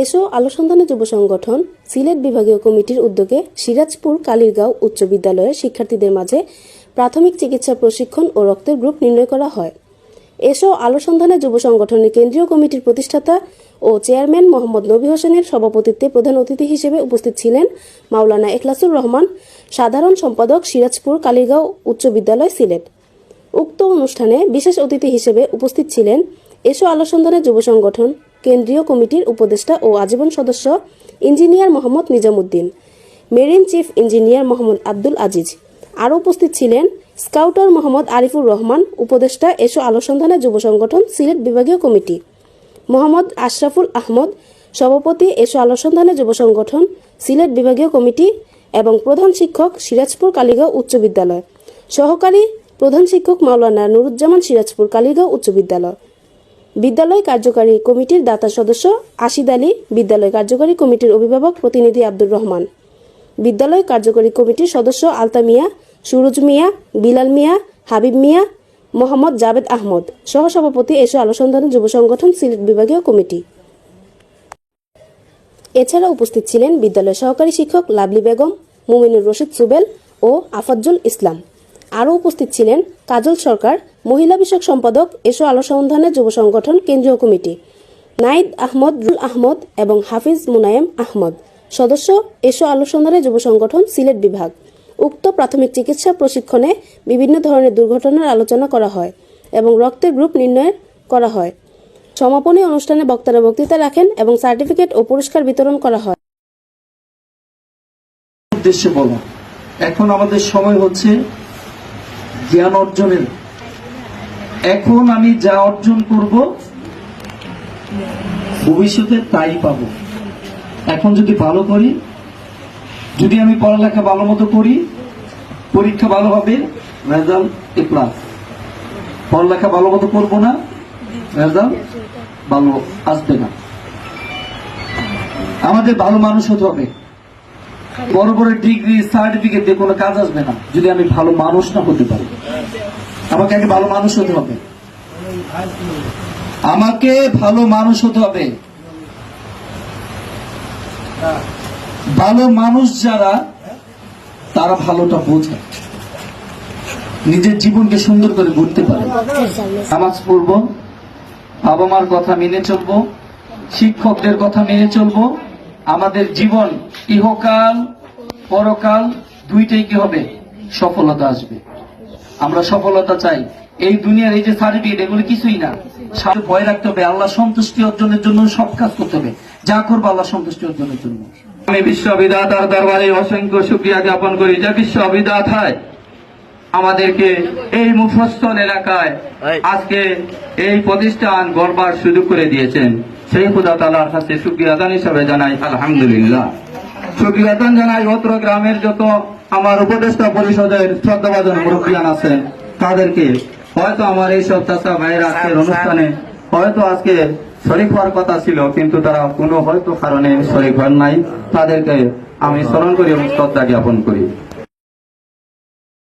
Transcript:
এসো আলো সন্ধানে যুব সংগঠন সিলেট বিভাগীয় কমিটির উদ্যোগে সিরাজপুর কালীরগাঁও উচ্চ বিদ্যালয়ের শিক্ষার্থীদের মাঝে প্রাথমিক চিকিৎসা প্রশিক্ষণ ও রক্তের গ্রুপ নির্ণয় করা হয়। এসো আলো সন্ধানে যুব সংগঠনের কেন্দ্রীয় কমিটির প্রতিষ্ঠাতা ও চেয়ারম্যান মোহাম্মদ নবী হোসেনের সভাপতিত্বে প্রধান অতিথি হিসেবে উপস্থিত ছিলেন মাওলানা এখলাসুর রহমান, সাধারণ সম্পাদক, সিরাজপুর কালীরগাঁও উচ্চ বিদ্যালয়, সিলেট। উক্ত অনুষ্ঠানে বিশেষ অতিথি হিসেবে উপস্থিত ছিলেন এসো আলো সন্ধানে যুব সংগঠন কেন্দ্রীয় কমিটির উপদেষ্টা ও আজীবন সদস্য engineer Mohammad Nizamuddin, marine chief engineer Mohammad Abdul Aziz. আরও উপস্থিত ছিলেন স্কাউটার মোহাম্মদ আরিফুর রহমান, উপদেষ্টা এসো আলো সন্ধানে যুব সংগঠন সিলেট বিভাগীয় কমিটি, মোহাম্মদ আশরাফুল আহমদ, সভাপতি এসো আলো সন্ধানে যুব সংগঠন সিলেট বিভাগীয় কমিটি এবং প্রধান শিক্ষক সিরাজপুর কালীরগাঁও উচ্চ বিদ্যালয়, সহকারী প্রধান শিক্ষক মাওলানা নুরুজ্জামান, সিরাজপুর কালীরগাঁও উচ্চ বিদ্যালয়, বিদ্যালয় কার্যকারী কমিটির দাতা সদস্য আশিদ আলী, বিদ্যালয় কার্যকারী কমিটির অভিভাবক প্রতিনিধি আব্দুর রহমান, বিদ্যালয় কার্যকারী কমিটির সদস্য আলতা মিয়া, সুরজ মিয়া, বিলাল মিয়া, হাবিব মিয়া, মোহাম্মদ জাবেদ আহমদ, সহসভাপতি এসো আলো সন্ধানে যুব সংগঠন সিলেট বিভাগীয় কমিটি। এছাড়া উপস্থিত ছিলেন বিদ্যালয় সহকারী শিক্ষক লাভলি বেগম, মুমিনুর রশিদ সুবেল ও আফাজ্জুল ইসলাম। আরও উপস্থিত ছিলেন কাজল সরকার, মহিলা বিষয়ক সম্পাদক এসো আলো সন্ধানে যুব সংগঠন কেন্দ্রীয় কমিটি, নাইদ আহমদ, রুল আহমদ এবং হাফিজ মুনায়েম আহমদ, সদস্য এসো আলো সন্ধানে যুব সংগঠন সিলেট বিভাগ। উক্ত প্রাথমিক চিকিৎসা প্রশিক্ষণে বিভিন্ন ধরনের দুর্ঘটনার আলোচনা করা হয় এবং রক্তের গ্রুপ নির্ণয় করা হয়। সমাপনী অনুষ্ঠানে বক্তারা বক্তৃতা রাখেন এবং সার্টিফিকেট ও পুরস্কার বিতরণ করা হয়। উদ্দেশ্যে বলা, এখন আমাদের সময় হচ্ছে জ্ঞান অর্জনের। এখন আমি যা অর্জন করব ভবিষ্যতে তাই পাবো। এখন যদি ভালো করি, যদি আমি পড়ালেখা ভালো মতো করি, পরীক্ষা ভালো হবে, রেজাল্ট এ প্লাস। পড়ালেখা ভালো মতো করবো না, রেজাল্ট ভালো আসবে না। আমাদের ভালো মানুষ হতে হবে। বড় বড় ডিগ্রি সার্টিফিকেট দিয়ে কোনো কাজ আসবে না যদি আমি ভালো মানুষ না হতে পারি। আমাকে আগে ভালো মানুষ হতে হবে। আমাকে ভালো মানুষ হতে হবে। ভালো মানুষ যারা, তারা ভালোটা বোঝে, নিজের জীবনকে সুন্দর করে গড়তে পারে। নামাজ পড়বো, বাবা মার কথা মেনে চলবো, শিক্ষকদের কথা মেনে চলবো। আমাদের জীবন ইহকাল পরকাল দুইটাই কি হবে? সফলতা আসবে। আমরা সফলতা চাই। এই দুনিয়ার এই যে সার্টিফিকেট, এগুলো কিছুই না। সাথে ভয় রাখতে হবে, আল্লাহ সন্তুষ্টি অর্জনের জন্য সব কাজ করতে হবে। যা করবো আল্লাহ সন্তুষ্টি অর্জনের জন্য। আমি বিশ্ববিধাতার দরবারে অসংখ্য শুকরিয়া জ্ঞাপন করি যে বিশ্ববিধাতায় আমাদেরকে এই মুফস্সল এলাকায় আজকে এই প্রতিষ্ঠান গড়বার সুযোগ করে দিয়েছেন। সেই খোদা তাআলার কাছে শুকরিয়া আদান হিসাবে জানাই আলহামদুলিল্লাহ। শুকরিয়া আদান জানাই অত্র গ্রামের যত আমার উপদেষ্টা পরিষদের শ্রদ্ধাভাজন মুরব্বিয়ান আছেন তাদেরকে। হয়তো আমার এইসব চাচা ভাইয়ের আজকের অনুষ্ঠানে হয়তো আজকে শরীক হওয়ার কথা ছিল, কিন্তু তারা কোনো হয়তো কারণে শরীক হন নাই। তাদেরকে আমি স্মরণ করি এবং শ্রদ্ধা জ্ঞাপন করি।